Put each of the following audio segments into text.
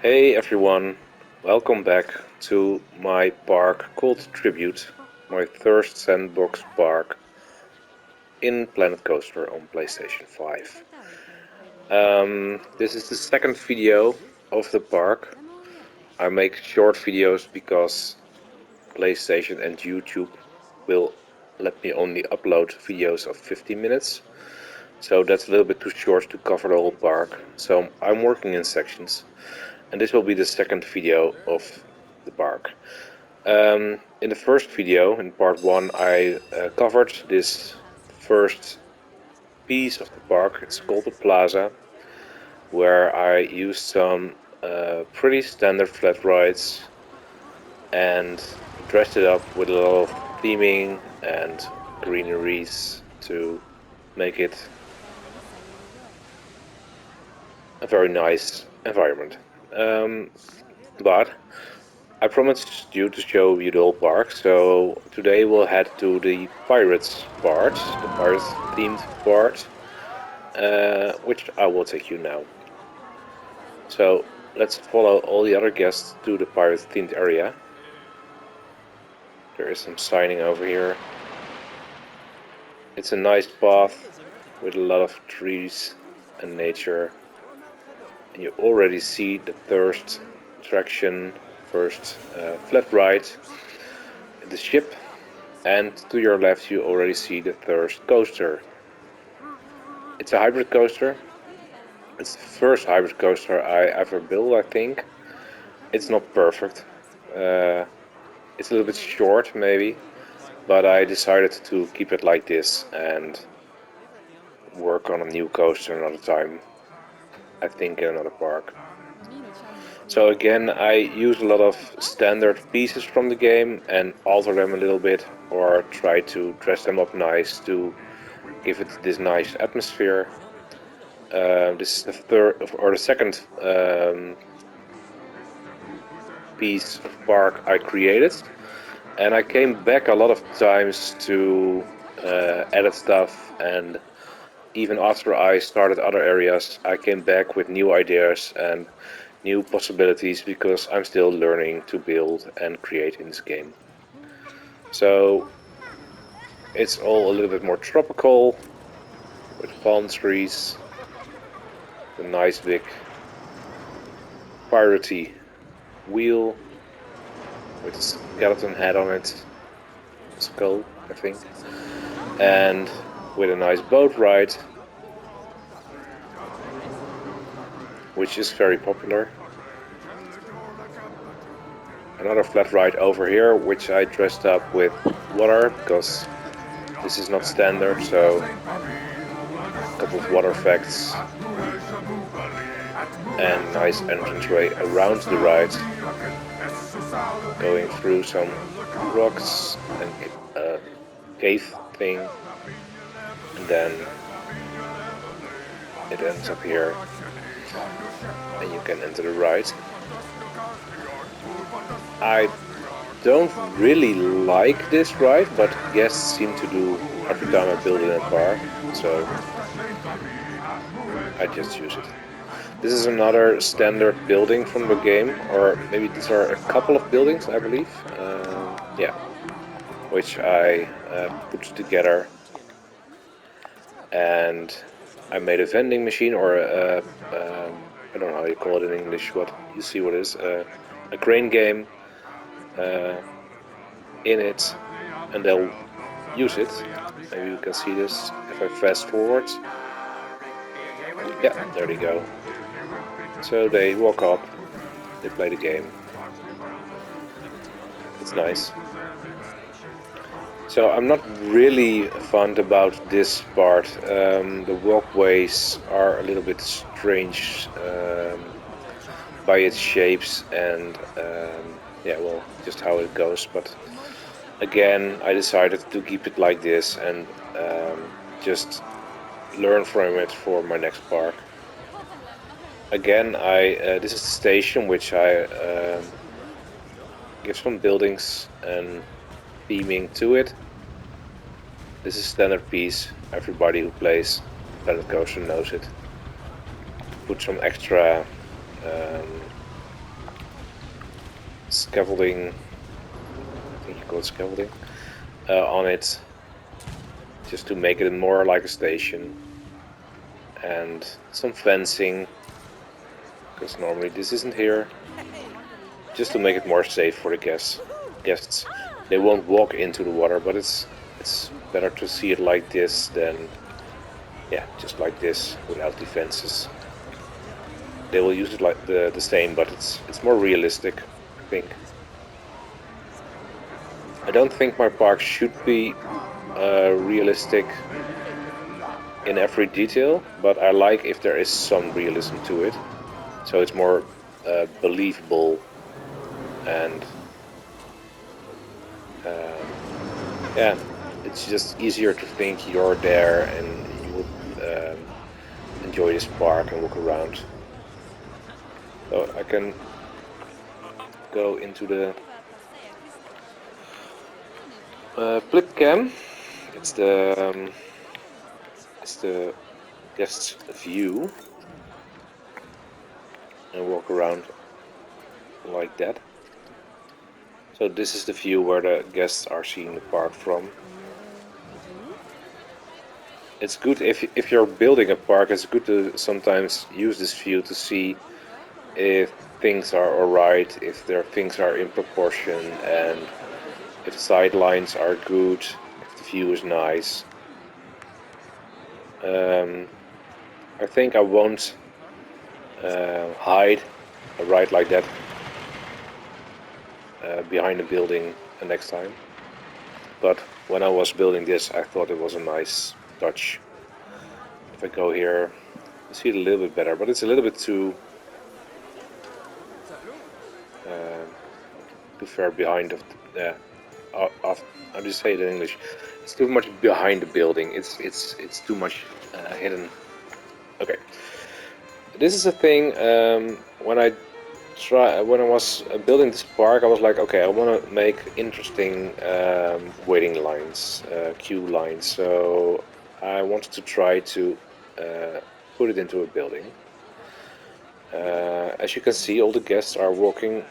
Hey everyone, welcome back to my park called Tribute, my first sandbox park in Planet Coaster on PlayStation 5. This is the second video of the park. I make short videos because PlayStation and YouTube will let me only upload videos of 15 minutes. So that's a little bit too short to cover the whole park. So I'm working in sections. And this will be the second video of the park. In the first video, in part 1, I covered this first piece of the park. It's called the Plaza, where I used some pretty standard flat rides and dressed it up with a lot of theming and greeneries to make it a very nice environment. But I promised you to show you the whole park, so today we'll head to the Pirates part, the Pirates themed part, which I will take you now. So let's follow all the other guests to the Pirates themed area. There is some signing over here. It's a nice path with a lot of trees and nature. And you already see the first attraction, first flat ride, the ship. And to your left you already see the first coaster. It's a hybrid coaster. It's the first hybrid coaster I ever built, I think. It's not perfect. It's a little bit short maybe, but I decided to keep it like this and work on a new coaster another time, I think in another park. So again, I use a lot of standard pieces from the game and alter them a little bit, or try to dress them up nice to give it this nice atmosphere. This is the third or the second piece of park I created, and I came back a lot of times to edit stuff, and even after I started other areas, I came back with new ideas and new possibilities because I'm still learning to build and create in this game. So it's all a little bit more tropical with palm trees, the nice big piratey wheel with a skeleton head on it, skull I think, and with a nice boat ride, which is very popular. Another flat ride over here, which I dressed up with water because this is not standard, so a couple of water effects and nice entranceway around the ride, going through some rocks and a cave thing, and then it ends up here and you can enter the ride. I don't really like this ride, but guests seem to do every time I build in a park, so I just use it. This is another standard building from the game, or maybe these are a couple of buildings, I believe. Yeah, which I put together, and I made a vending machine, or I don't know how you call it in English. What you see, what is a crane game in it, and they'll use it. Maybe you can see this if I fast forward. Yeah, there they go. So they walk up, they play the game. It's nice. So I'm not really fond about this part. The walkways are a little bit strange by its shapes and yeah, well, just how it goes. But again, I decided to keep it like this and just learn from it for my next park. Again, this is the station, which I give some buildings and theming to it. This is standard piece. Everybody who plays Planet Coaster knows it. Put some extra scaffolding, I think you call it scaffolding, on it, just to make it more like a station, and some fencing, because normally this isn't here, just to make it more safe for the guests. They won't walk into the water, but it's better to see it like this than, yeah, just like this without defenses. They will use it like the same, but it's more realistic, I think. I don't think my park should be realistic in every detail, but I like if there is some realism to it, so it's more believable, and yeah, it's just easier to think you're there and you would enjoy this park and walk around. So I can go into the Blip Cam. It's the guest's view, and walk around like that. So this is the view where the guests are seeing the park from. It's good if you're building a park, it's good to sometimes use this view to see if things are alright, if things are in proportion, and if the sidelines are good, if the view is nice. I think I won't hide right like that behind the building the next time. But when I was building this, I thought it was a nice touch. If I go here, you see it a little bit better, but it's a little bit too far behind of how do you say it in English? It's too much behind the building. It's too much hidden. Okay, this is a thing. When I was building this park, I was like, okay, I want to make interesting waiting lines, queue lines. So I wanted to try to put it into a building. As you can see, all the guests are walking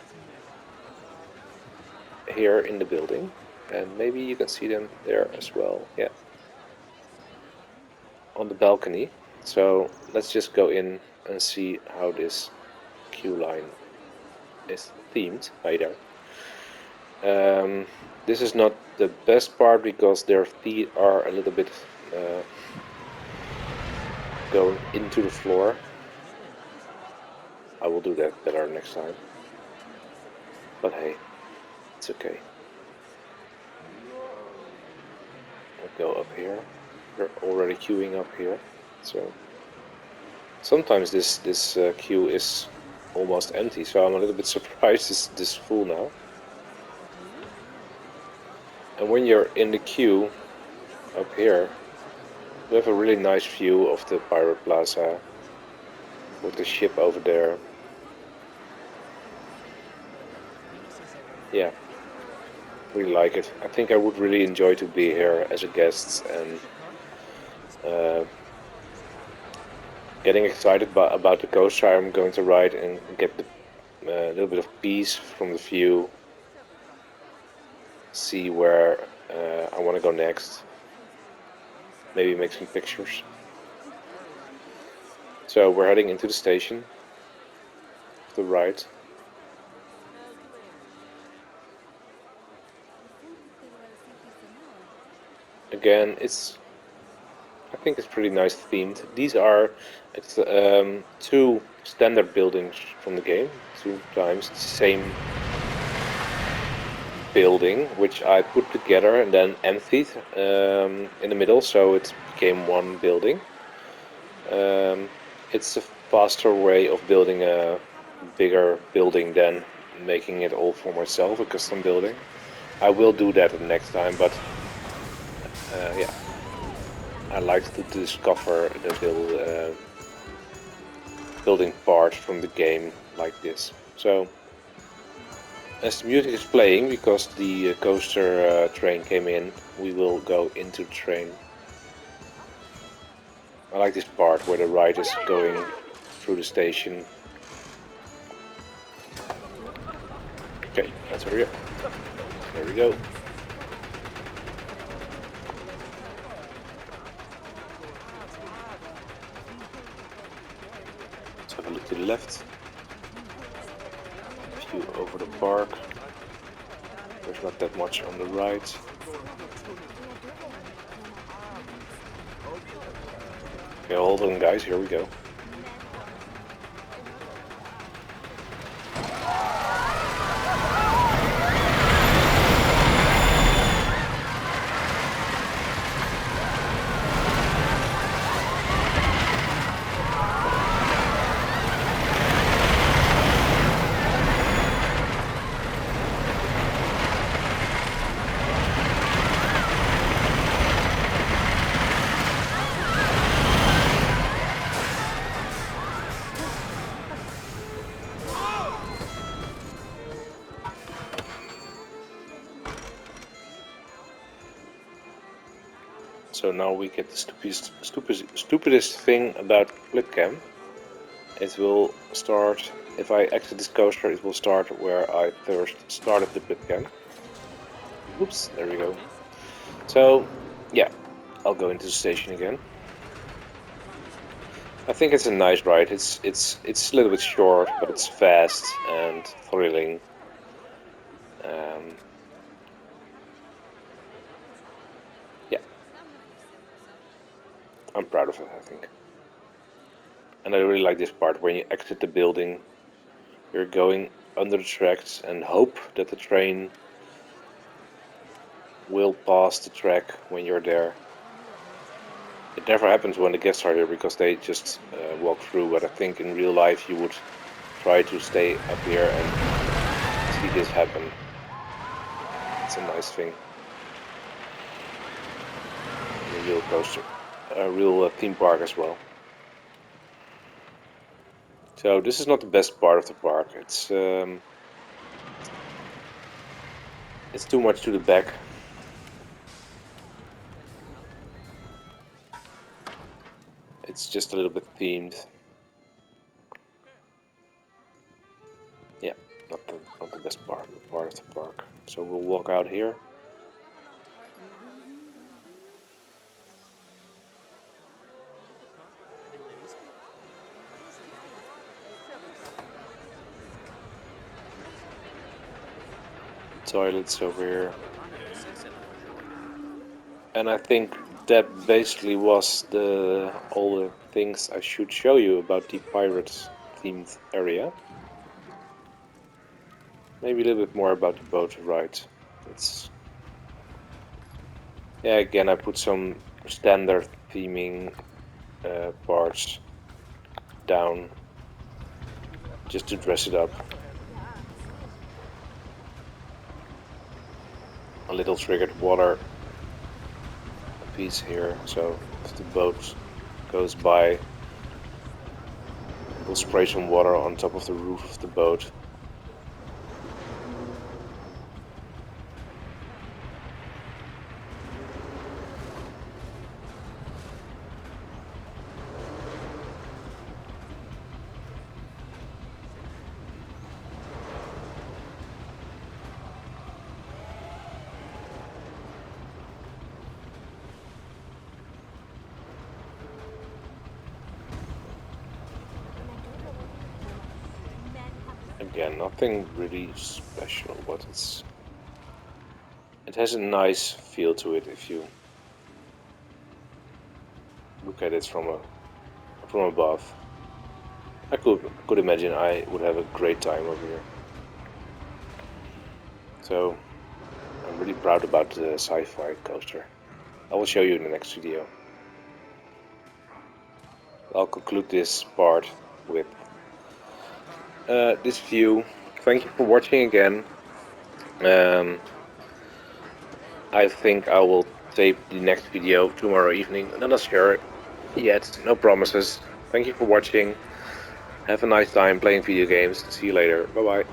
here in the building, and maybe you can see them there as well. Yeah, on the balcony. So let's just go in and see how this queue line is themed. Hi there. This is not the best part because their feet are a little bit going into the floor. I will do that better next time. But hey, it's okay. I'll go up here. They're already queuing up here, so sometimes this queue is almost empty. So I'm a little bit surprised this full now. And when you're in the queue up here, we have a really nice view of the Pirate Plaza with the ship over there. Yeah, really like it. I think I would really enjoy to be here as a guest and getting excited about the coaster I'm going to ride and get a little bit of peace from the view. See where I want to go next. Maybe make some pictures. So we're heading into the station. To the right. Again, I think it's pretty nice themed. These are two standard buildings from the game. 2 times the same building, which I put together and then emptied in the middle, so it became one building. It's a faster way of building a bigger building than making it all for myself, a custom building. I will do that the next time, but yeah, I like to discover the building parts from the game like this. So as the music is playing, because the coaster train came in, we will go into the train. I like this part where the ride is going through the station. Okay, let's hurry up. There we go. Let's have a look to the left. View over the park. There's not that much on the right. Okay, hold on guys, here we go. So now we get the stupidest thing about Blipcam. It will start, if I exit this coaster, it will start where I first started the Blipcam. Oops, there we go. So, yeah, I'll go into the station again. I think it's a nice ride. It's a little bit short, but it's fast and thrilling. Yeah, I'm proud of it, I think. And I really like this part when you exit the building. You're going under the tracks and hope that the train will pass the track when you're there. It never happens when the guests are here because they just walk through, but I think in real life you would try to stay up here and see this happen. It's a nice thing. A real coaster, a real theme park as well. So this is not the best part of the park. It's too much to the back. It's just a little bit themed. Yeah, not the best part of the park. So we'll walk out here. Toilets over here. And I think that basically was all the things I should show you about the Pirates themed area. Maybe a little bit more about the boat ride. Yeah, again I put some standard theming parts down just to dress it up. A little triggered water piece here, so if the boat goes by, we'll spray some water on top of the roof of the boat. Again, nothing really special, but it has a nice feel to it if you look at it from above. I could imagine I would have a great time over here. So I'm really proud about the sci-fi coaster. I will show you in the next video. I'll conclude this part with this view. Thank you for watching again. I think I will tape the next video tomorrow evening. I'm not sure yet, no promises. Thank you for watching. Have a nice time playing video games. See you later. Bye bye.